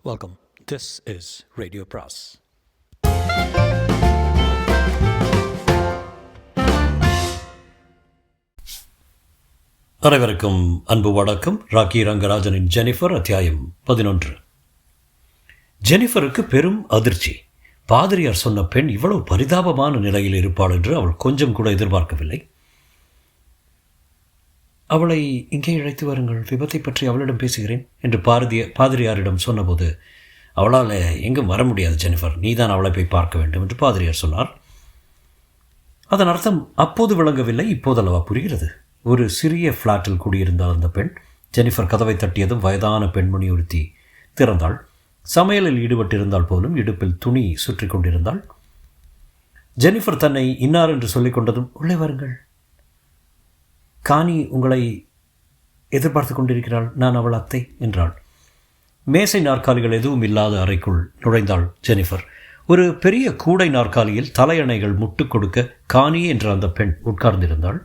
Welcome. This is Radio Pras. அனைவருக்கும் அன்பு வணக்கம். ராக்கி ரங்கராஜனின் ஜெனிஃபர் அத்தியாயம் 11. ஜெனிஃபருக்கு பெரும் அதிர்ச்சி. பாதிரியார் சொன்ன பெண் இவ்வளவு பரிதாபமான நிலையில் இருப்பாள் என்று அவள் கொஞ்சம் கூட எதிர்பார்க்கவில்லை. அவளை இங்கே அழைத்து வாருங்கள், விபத்தை பற்றி அவளிடம் பேசுகிறேன் என்று பாதிரியாரிடம் சொன்னபோது, அவளால் எங்கும் வர முடியாது ஜெனிஃபர், நீதான் அவளை போய் பார்க்க வேண்டும் என்று பாதிரியார் சொன்னார். அதன் அர்த்தம் அப்போது விளங்கவில்லை, இப்போதல்லவா புரிகிறது. ஒரு சிறிய ஃப்ளாட்டில் குடியிருந்தாள் அந்த பெண். ஜெனிஃபர் கதவை தட்டியதும் வயதான பெண்மணி ஒருத்தி திறந்தாள். சமையலில் ஈடுபட்டிருந்தால் போலும் இடுப்பில் துணி சுற்றி கொண்டிருந்தாள். ஜெனிஃபர் தன்னை இன்னார் என்று சொல்லிக் கொண்டதும், உள்ளே வாருங்கள், காணி உங்களை எதிர்பார்த்து கொண்டிருக்கிறாள், நான் அவள் அத்தை என்றாள். மேசை நாற்காலிகள் எதுவும் இல்லாத அறைக்குள் நுழைந்தாள் ஜெனிஃபர். ஒரு பெரிய கூடை நாற்காலியில் தலையணைகள் முட்டுக் கொடுக்க காணி என்ற அந்த பெண் உட்கார்ந்திருந்தாள்.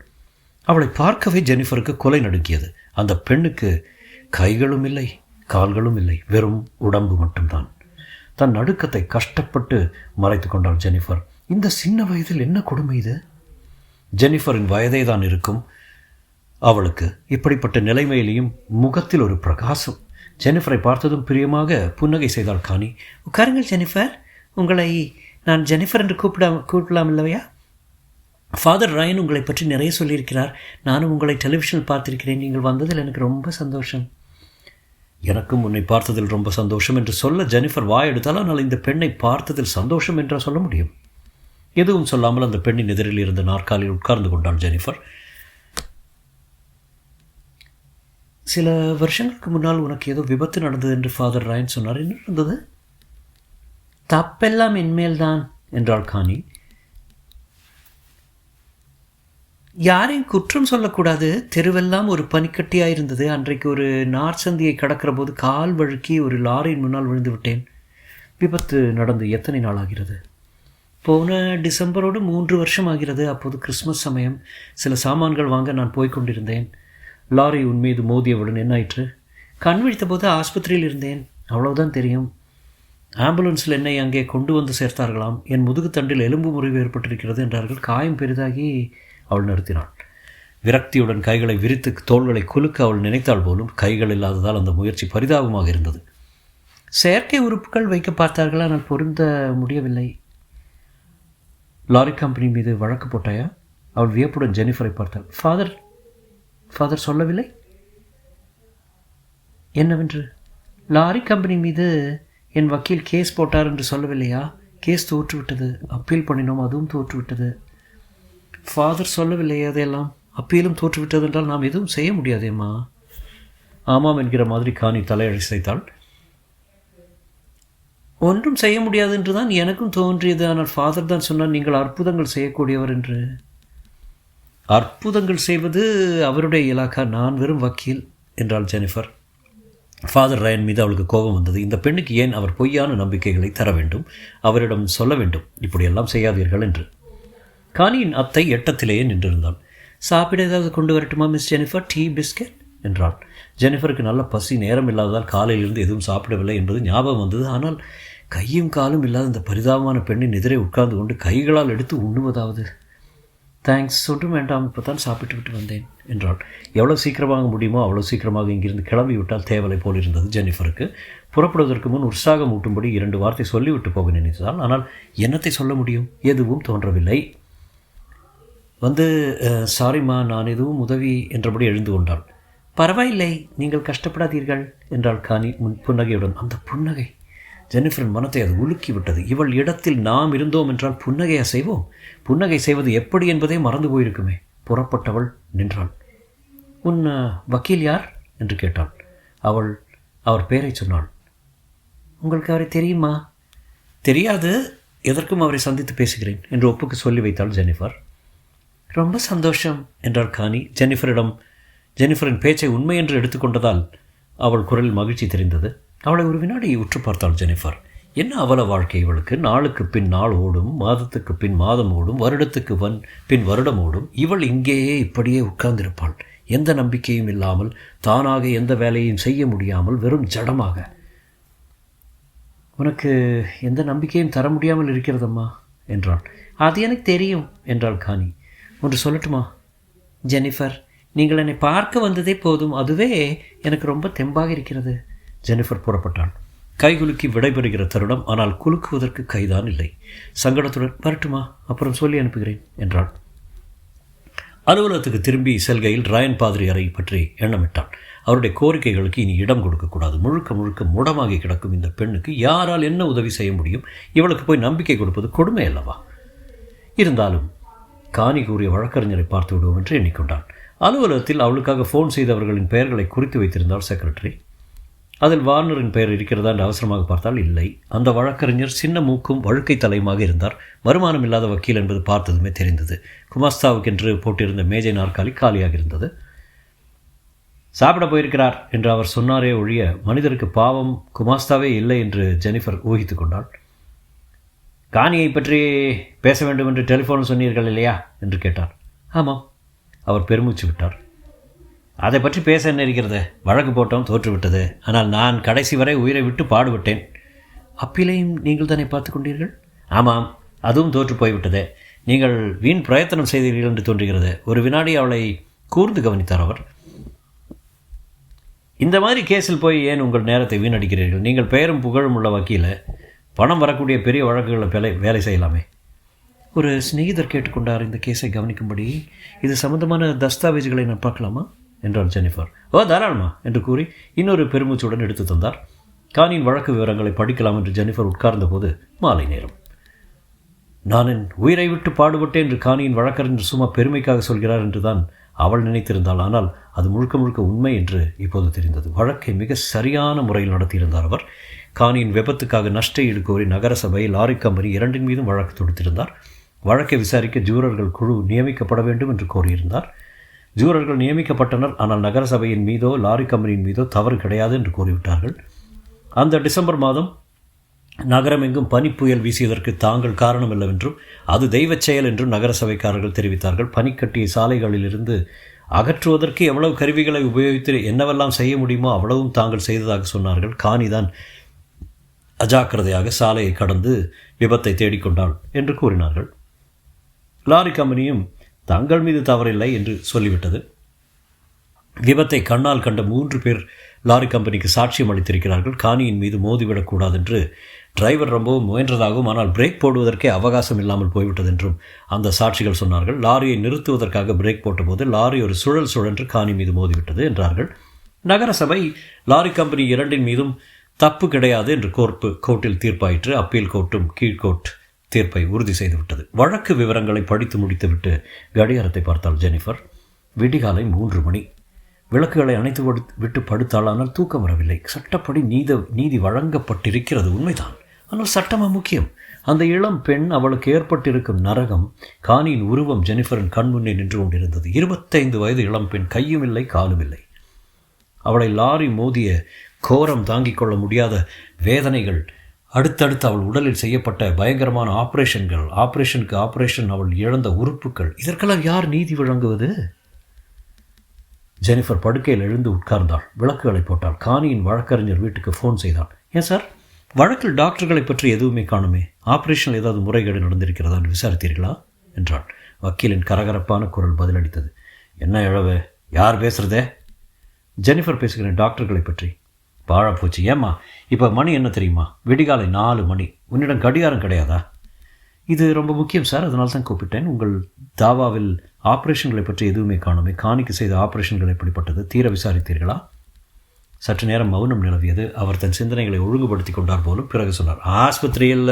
அவளை பார்க்கவே ஜெனிஃபருக்கு கொலை நடுங்கியது. அந்த பெண்ணுக்கு கைகளும் இல்லை, கால்களும் இல்லை, வெறும் உடம்பு மட்டும்தான். தன் நடுக்கத்தை கஷ்டப்பட்டு மறைத்து கொண்டாள் ஜெனிஃபர். இந்த சின்ன வயதில் என்ன கொடுமை இது? ஜெனிஃபரின் வயதே தான் இருக்கும் அவளுக்கு. இப்படிப்பட்ட நிலைமையிலையும் முகத்தில் ஒரு பிரகாசம். ஜெனிஃபரை பார்த்ததும் பிரியமாக புன்னகை செய்தாள் காணி. உட்காருங்கள் ஜெனிஃபர், உங்களை நான் ஜெனிஃபர் என்று கூப்பிடலாம் இல்லையா? ஃபாதர் ராயன் உங்களை பற்றி நிறைய சொல்லியிருக்கிறார். நானும் உங்களை டெலிவிஷனில் பார்த்திருக்கிறேன். நீங்கள் வந்ததில் எனக்கு ரொம்ப சந்தோஷம். எனக்கும் உன்னை பார்த்ததில் ரொம்ப சந்தோஷம் என்று சொல்ல ஜெனிஃபர் வாயெடுத்தால், ஆனால் இந்த பெண்ணை பார்த்ததில் சந்தோஷம் என்றா சொல்ல முடியும்? எதுவும் சொல்லாமல் அந்த பெண்ணின் எதிரில் இருந்த நாற்காலில் உட்கார்ந்து கொண்டாள் ஜெனிஃபர். சில வருஷங்களுக்கு முன்னால் உனக்கு ஏதோ விபத்து நடந்தது என்று ஃபாதர் ராயன் சொன்னார். என்ன நடந்தது? தப்பெல்லாம் என்மேல்தான் என்றாள் காணி. யாரையும் குற்றம் சொல்லக்கூடாது. தெருவெல்லாம் ஒரு பனிக்கட்டியாயிருந்தது. அன்றைக்கு ஒரு நார்சந்தியை கடக்கிற போது கால் வழுக்கி ஒரு லாரியின் முன்னால் விழுந்து விட்டேன். விபத்து நடந்து எத்தனை நாள் ஆகிறது? போன டிசம்பரோடு 3 வருஷம் ஆகிறது. அப்போது கிறிஸ்மஸ் சமயம். சில சாமான்கள் வாங்க நான் போய்கொண்டிருந்தேன். லாரி உன் மீது மோதியவுடன் என்ன ஆயிற்று? கண் விழித்த போது ஆஸ்பத்திரியில் இருந்தேன், அவ்வளவுதான் தெரியும். ஆம்புலன்ஸில் என்னை அங்கே கொண்டு வந்து சேர்த்தார்களாம். என் முதுகுத்தண்டில் எலும்பு முறிவு ஏற்பட்டிருக்கிறது என்றார்கள். காயம் பெரிதாகி அவள் நிறுத்தினாள். விரக்தியுடன் கைகளை விரித்து தோள்களை குலுக்க அவள் நினைத்தாள் போலும். கைகள் இல்லாததால் அந்த முயற்சி பரிதாபமாக இருந்தது. செயற்கை உறுப்புகள் வைக்க பார்த்தார்கள், ஆனால் பொருந்த முடியவில்லை. லாரி கம்பெனி மீது வழக்கு போட்டாயா? அவள் வியப்புடன் ஜெனிஃபரை பார்த்தாள். ஃபாதர் சொல்லவில்லை என்னவென்று? லாரி கம்பெனி மீது என் வக்கீல் கேஸ் போட்டார் என்று சொல்லவில்லையா? கேஸ் தோற்றுவிட்டது. அப்பீல் பண்ணினோம், அதுவும் தோற்றுவிட்டது. ஃபாதர் சொல்லவில்லை அதையெல்லாம்? அப்பீலும் தோற்றுவிட்டது என்றால் நாம் எதுவும் செய்ய முடியாதேம்மா. ஆமாம் என்கிற மாதிரி காணி தலையசைத்தாள். ஒன்றும் செய்ய முடியாது என்று தான் எனக்கும் தோன்றியது. ஆனால் ஃபாதர் தான் சொன்னார் நீங்கள் அற்புதங்கள் செய்யக்கூடியவர் என்று. அற்புதங்கள் செய்வது அவருடைய இலாக்கா, நான் வெறும் வக்கீல் என்றாள் ஜெனிஃபர். ஃபாதர் ராயன் மீது அவளுக்கு கோபம் வந்தது. இந்த பெண்ணுக்கு ஏன் அவர் பொய்யான நம்பிக்கைகளை தர வேண்டும்? அவரிடம் சொல்ல வேண்டும், இப்படியெல்லாம் செய்யாதீர்கள் என்று. காணியின் அத்தை எட்டத்திலேயே நின்றிருந்தாள். சாப்பிட ஏதாவது கொண்டு வரட்டுமா மிஸ் ஜெனிஃபர்? டீ, பிஸ்கட் என்றாள். ஜெனிஃபருக்கு நல்ல பசி. நேரம் இல்லாததால் காலையிலிருந்து எதுவும் சாப்பிடவில்லை என்பது ஞாபகம் வந்தது. ஆனால் கையும் காலும் இல்லாத இந்த பரிதாபமான பெண்ணின் எதிரே உட்கார்ந்து கொண்டு கைகளால் எடுத்து உண்ணுவதாவது? தேங்க்ஸ், ஒன்றும் வேண்டாம், இப்போ தான் சாப்பிட்டு விட்டு வந்தேன் என்றாள். எவ்வளோ சீக்கிரமாக முடியுமோ அவ்வளோ சீக்கிரமாக இங்கிருந்து கிளம்பி விட்டால் தேவலை போல் இருந்தது ஜெனிஃபருக்கு. புறப்படுவதற்கு முன் உற்சாகம் ஊட்டும்படி 2 வார்த்தை சொல்லிவிட்டு போக நினைத்தாள். ஆனால் என்னத்தை சொல்ல முடியும்? எதுவும் தோன்றவில்லை. சாரிம்மா, நான் எதுவும் உதவி என்றபடி எழுந்து கொண்டாள். பரவாயில்லை, நீங்கள் கஷ்டப்படாதீர்கள் என்றாள் காணி புன்னகையுடன். அந்த புன்னகை ஜெனிஃபரின் மனத்தை அது உலுக்கி விட்டது. இவள் இடத்தில் நாம் இருந்தோம் என்றால் புன்னகையா செய்வோம்? புன்னகை செய்வது எப்படி என்பதே மறந்து போயிருக்குமே. புறப்பட்டவள் நின்றாள். உன் வக்கீல் யார் என்று கேட்டாள். அவர் பெயரை சொன்னாள். உங்களுக்கு அவரை தெரியுமா? தெரியாது, எதற்கும் அவரை சந்தித்து பேசுகிறேன் என்று ஒப்புக்கு சொல்லி வைத்தாள் ஜெனிஃபர். ரொம்ப சந்தோஷம் என்றாள் காணி. ஜெனிஃபரின் பேச்சை உண்மை என்று எடுத்துக்கொண்டதால் அவள் குரலில் மகிழ்ச்சி தெரிந்தது. அவளை ஒரு வினாடி உற்று பார்த்தாள் ஜெனிஃபர். என்ன அவல வாழ்க்கை இவளுக்கு! நாளுக்கு பின் நாள் ஓடும், மாதத்துக்கு பின் மாதம் ஓடும், வருடத்துக்கு பின் வருடம் ஓடும். இவள் இங்கேயே இப்படியே உட்கார்ந்திருப்பாள். எந்த நம்பிக்கையும் இல்லாமல், தானாக எந்த வேலையும் செய்ய முடியாமல், வெறும் ஜடமாக. உனக்கு எந்த நம்பிக்கையும் தர முடியாமல் இருக்கிறதம்மா என்றாள். அது எனக்கு தெரியும் என்றாள் கானி. ஒன்று சொல்லட்டுமா ஜெனிஃபர், நீங்கள் என்னை பார்க்க வந்ததே போதும், அதுவே எனக்கு ரொம்ப தெம்பாக இருக்கிறது. ஜெனிஃபர் புறப்பட்டாள். கைகுலுக்கி விடைபெறுகிற தருணம், ஆனால் குலுக்குவதற்கு கைதான் இல்லை. சங்கடத்துடன் வரட்டுமா, அப்புறம் சொல்லி அனுப்புகிறேன் என்றாள். அலுவலகத்துக்கு திரும்பி செல்கையில் ராயன் பாதிரியாரை பற்றி எண்ணமிட்டான். அவருடைய கோரிக்கைகளுக்கு இனி இடம் கொடுக்கக்கூடாது. முழுக்க முழுக்க முடமாகி கிடக்கும் இந்த பெண்ணுக்கு யாரால் என்ன உதவி செய்ய முடியும்? இவளுக்கு போய் நம்பிக்கை கொடுப்பது கொடுமை அல்லவா? இருந்தாலும் கானி கூறிய வழக்கறிஞரை பார்த்து விடுவோம் என்று எண்ணிக்கொண்டான். அலுவலகத்தில் அவளுக்காக ஃபோன் செய்தவர்களின் பெயர்களை குறித்து வைத்திருந்தார் செக்ரட்டரி. அதில் வார்னரின் பெயர் இருக்கிறதா என்று அவசரமாக பார்த்தால் இல்லை. அந்த வழக்கறிஞர் சின்ன மூக்கும் வழுக்கை தலையுமாக இருந்தார். வருமானம் இல்லாத வக்கீல் என்பது பார்த்ததுமே தெரிந்தது. குமாஸ்தாவுக்கென்று போட்டிருந்த மேஜை நாற்காலி காலியாக இருந்தது. சாப்பிட போயிருக்கிறார் என்று அவர் சொன்னாரே ஒழிய மனிதருக்கு பாவம் குமாஸ்தாவே இல்லை என்று ஜெனிஃபர் ஊகித்து கொண்டாள். கானியை பற்றி பேச வேண்டும் என்று டெலிஃபோன் சொன்னீர்கள் இல்லையா என்று கேட்டார். ஆமாம். அவர் பெருமூச்சு விட்டார். அதை பற்றி பேச என்ன இருக்கிறது? வழக்கு போட்டோம், தோற்றுவிட்டது. ஆனால் நான் கடைசி வரை உயிரை விட்டு பாடுபட்டேன். அப்பீலையும் நீங்கள் தானே பார்த்து கொண்டீர்கள்? ஆமாம், அதுவும் தோற்று போய்விட்டது. நீங்கள் வீண் பிரயத்தனம் செய்தீர்கள் என்று தோன்றுகிறது. ஒரு வினாடி அவளை கூர்ந்து கவனித்தார் அவர். இந்த மாதிரி கேஸில் போய் ஏன் உங்கள் நேரத்தை வீணடிக்கிறீர்கள்? நீங்கள் பெயரும் புகழும் உள்ள வக்கீல, பணம் வரக்கூடிய பெரிய வழக்குகளை வேலை செய்யலாமே. ஒரு சிநேகிதர் கேட்டுக்கொண்டார் இந்த கேஸை கவனிக்கும்படி. இது சம்பந்தமான தஸ்தாவேஜுகளை நான் பார்க்கலாமா என்றார் ஜெனிஃபர். ஓ, தாராளமா என்று கூறி இன்னொரு பெருமூச்சுடன் எடுத்து தந்தார். கானியின் வழக்கு விவரங்களை படிக்கலாம் என்று ஜெனிஃபர் உட்கார்ந்த போது மாலை நேரம். நான் என் உயிரை விட்டு பாடுபட்டேன் என்று கானியின் வழக்கறிஞர் சும்மா பெருமைக்காக சொல்கிறார் என்றுதான் அவள் நினைத்திருந்தாள். ஆனால் அது முழுக்க முழுக்க உண்மை என்று இப்போது தெரிந்தது. வழக்கை மிக சரியான முறையில் நடத்தியிருந்தார் அவர். கானியின் விபத்துக்காக நஷ்ட ஈடு கோரி நகரசபை, லாரி கம்பெனி இரண்டின் மீதும் வழக்கு தொடுத்திருந்தார். வழக்கை விசாரிக்க ஜூரர்கள் குழு நியமிக்கப்பட வேண்டும் என்று கோரியிருந்தார். ஜூரர்கள் நியமிக்கப்பட்டனர். ஆனால் நகரசபையின் மீதோ லாரி கம்பெனியின் மீதோ தவறு கிடையாது என்று கூறிவிட்டார்கள். அந்த டிசம்பர் மாதம் நகரமெங்கும் பனிப்புயல் வீசியதற்கு தாங்கள் காரணமில்லவென்றும் அது தெய்வச் செயல் என்றும் நகரசபைக்காரர்கள் தெரிவித்தார்கள். பனிக்கட்டிய சாலைகளிலிருந்து அகற்றுவதற்கு எவ்வளவு கருவிகளை உபயோகித்து என்னவெல்லாம் செய்ய முடியுமோ அவ்வளவும் தாங்கள் செய்ததாக சொன்னார்கள். கானிதான் அஜாக்கிரதையாக சாலையை கடந்து விபத்தை தேடிக்கொண்டாள் என்று கூறினார்கள். லாரி கம்பெனியும் தங்கள் மீது தவறில்லை என்று சொல்லிவிட்டது. விபத்தை கண்ணால் கண்ட 3 பேர் லாரி கம்பெனிக்கு சாட்சியம் அளித்திருக்கிறார்கள். கானியின் மீது மோதிவிடக்கூடாது என்று டிரைவர் ரொம்பவும் முயன்றதாகவும் ஆனால் பிரேக் போடுவதற்கே அவகாசம் இல்லாமல் போய்விட்டது என்றும் அந்த சாட்சிகள் சொன்னார்கள். லாரியை நிறுத்துவதற்காக பிரேக் போட்டபோது லாரி ஒரு சுழன்று கானி மீது மோதிவிட்டது என்றார்கள். நகரசபை லாரி கம்பெனி இரண்டின் மீதும் தப்பு கிடையாது என்று கோர்ட்டில் தீர்ப்பாயிற்று. அப்பீல் கோர்ட்டும் கீழ்கோர்ட் தீர்ப்பை உறுதி செய்துவிட்டது. வழக்கு விவரங்களை படித்து முடித்துவிட்டு கடிகாரத்தை பார்த்தாள் ஜெனிஃபர். விடிகாலை 3 மணி. விளக்குகளை அணைத்து விட்டு படுத்தாளானால் தூக்கம் வரவில்லை. சட்டப்படி நீதி வழங்கப்பட்டிருக்கிறது உண்மைதான். ஆனால் சட்டமா முக்கியம்? அந்த இளம் பெண், அவளுக்கு ஏற்பட்டிருக்கும் நரகம். கானியின் உருவம் ஜெனிஃபரின் கண்முன்னே நின்று கொண்டிருந்தது. 25 வயது இளம் பெண், கையும் இல்லை காலும் இல்லை. அவளை லாரி மோதிய கோரம் தாங்கிக் கொள்ள முடியாத வேதனைகள், அடுத்தடுத்து அவள் உடலில் செய்யப்பட்ட பயங்கரமான ஆப்ரேஷனுக்கு ஆப்ரேஷன், அவள் இழந்த உறுப்புகள், இதற்கெல்லாம் யார் நீதி வழங்குவது? ஜெனிஃபர் படுக்கையில் எழுந்து உட்கார்ந்தாள். விளக்குகளை போட்டாள். கானியின் வழக்கறிஞர் வீட்டுக்கு ஃபோன் செய்தாள். ஏன் சார், வழக்கில் டாக்டர்களை பற்றி எதுவுமே காணுமே, ஆப்ரேஷனில் ஏதாவது முறைகேடு நடந்திருக்கிறதா என்று விசாரித்தீர்களா என்றாள். வக்கீலின் கரகரப்பான குரல் பதிலளித்தது. என்ன இழவு, யார் பேசுகிறதே? ஜெனிஃபர் பேசுகிறேன், டாக்டர்களை பற்றி. பாழப்போச்சு. ஏம்மா, இப்போ மணி என்ன தெரியுமா? விடிகாலை 4 மணி. உன்னிடம் கடிகாரம் கிடையாதா? இது ரொம்ப முக்கியம் சார், அதனால தான் கூப்பிட்டேன். உங்கள் தாவாவில் ஆப்ரேஷன்களை பற்றி எதுவுமே காணுமே. காணிக்கு செய்த ஆப்ரேஷன்கள் எப்படிப்பட்டது, தீர விசாரித்தீர்களா? சற்று நேரம் மௌனம் நிலவியது. அவர் தன் சிந்தனைகளை ஒழுங்குபடுத்தி கொண்டார் போலும். பிறகு சொன்னார். ஆஸ்பத்திரியில்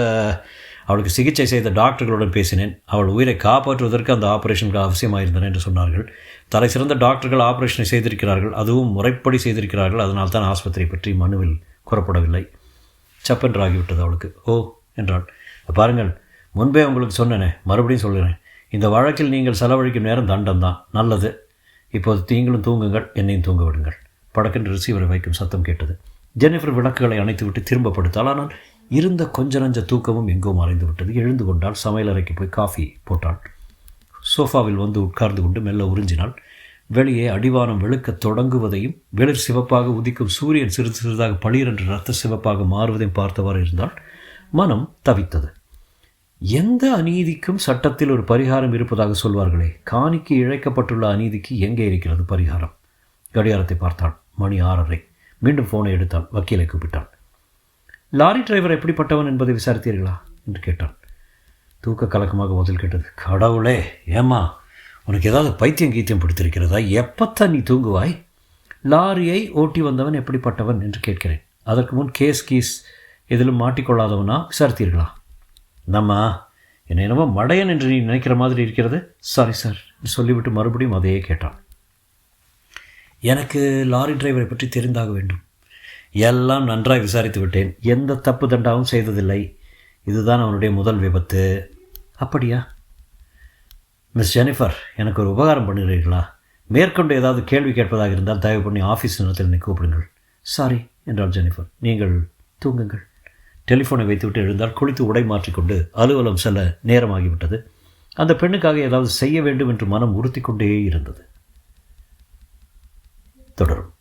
அவளுக்கு சிகிச்சை செய்த டாக்டர்களுடன் பேசினேன். அவள் உயிரை காப்பாற்றுவதற்கு அந்த ஆப்ரேஷன்கள் அவசியமாயிருந்தன என்று சொன்னார்கள். தலை சிறந்த டாக்டர்கள் ஆப்ரேஷனை செய்திருக்கிறார்கள், அதுவும் முறைப்படி செய்திருக்கிறார்கள். அதனால் தான் ஆஸ்பத்திரி பற்றி மனுவில் கூறப்படவில்லை. சப்பென்றாகிவிட்டது அவளுக்கு. ஓ என்றாள். பாருங்கள், முன்பே உங்களுக்கு சொன்னேனே, மறுபடியும் சொல்கிறேன். இந்த வழக்கில் நீங்கள் செலவழிக்கும் நேரம் தண்டம்தான். நல்லது, இப்போது நீங்களும் தூங்குங்கள், என்னையும் தூங்க விடுங்கள். படக்கென்று ரிசீவரை வைக்கும் சத்தம் கேட்டது. ஜெனிஃபர் விளக்குகளை அணைத்துவிட்டு திரும்ப படுத்தாள். ஆனால் இருந்த கொஞ்ச நஞ்ச தூக்கமும் எங்கோ மறைந்து விட்டது. எழுந்து கொண்டாள். சமையலறைக்கு போய் காஃபி போட்டாள். சோஃபாவில் வந்து உட்கார்ந்து கொண்டு மெல்ல உறிஞ்சினாள். வெளியே அடிவானம் வெளுக்கத் தொடங்குவதையும் வெளிர் சிவப்பாக உதிக்கும் சூரியன் சிறிது சிறிதாக பளிரென்று இரத்த சிவப்பாக மாறுவதையும் பார்த்தவாறு இருந்தால் மனம் தவித்தது. எந்த அநீதிக்கும் சட்டத்தில் ஒரு பரிகாரம் இருப்பதாக சொல்வார்களே, காணிக்கு இழைக்கப்பட்டுள்ள அநீதிக்கு எங்கே இருக்கிறது பரிகாரம்? கடிகாரத்தை பார்த்தாள். மணி 6:30. மீண்டும் ஃபோனை எடுத்தான். வக்கீலை கூப்பிட்டான். லாரி டிரைவர் எப்படிப்பட்டவன் என்பதை விசாரித்தீர்களா என்று கேட்டான். தூக்க கலக்கமாக பதில் கேட்டது. கடவுளே, ஏம்மா உனக்கு ஏதாவது பைத்தியம் கீத்தியம் பிடித்திருக்கிறதா? எப்பத்தான் நீ தூங்குவாய்? லாரியை ஓட்டி வந்தவன் எப்படிப்பட்டவன் என்று கேட்கிறேன். அதற்கு முன் கீஸ் எதிலும் மாட்டிக்கொள்ளாதவனா விசாரித்தீர்களா? நம்மா என்னை என்னமோ மடையன் என்று நீ நினைக்கிற மாதிரி இருக்கிறது. சாரி சார் சொல்லிவிட்டு மறுபடியும் அதையே கேட்டான். எனக்கு லாரி டிரைவரை பற்றி தெரிந்தாக வேண்டும். எல்லாம் நன்றாக விசாரித்து விட்டேன். எந்த தப்பு தண்டாவும் செய்ததில்லை. இதுதான் அவனுடைய முதல் விபத்து. அப்படியா? மிஸ் ஜெனிஃபர், எனக்கு ஒரு உபகாரம் பண்ணுகிறீர்களா? மேற்கொண்டு ஏதாவது கேள்வி கேட்பதாக இருந்தால் தயவு பண்ணி ஆஃபீஸ் நேரத்தில் என்னை கூப்பிடுங்கள். சாரி என்றாள் ஜெனிஃபர். நீங்கள் தூங்குங்கள். டெலிஃபோனை வைத்துவிட்டு எழுந்தால் குளித்து உடை மாற்றிக்கொண்டு அலுவலம் செல்ல நேரமாகிவிட்டது. அந்த பெண்ணுக்காக ஏதாவது செய்ய வேண்டும் என்று மனம் உறுத்தி கொண்டே இருந்தது. தொடரும்.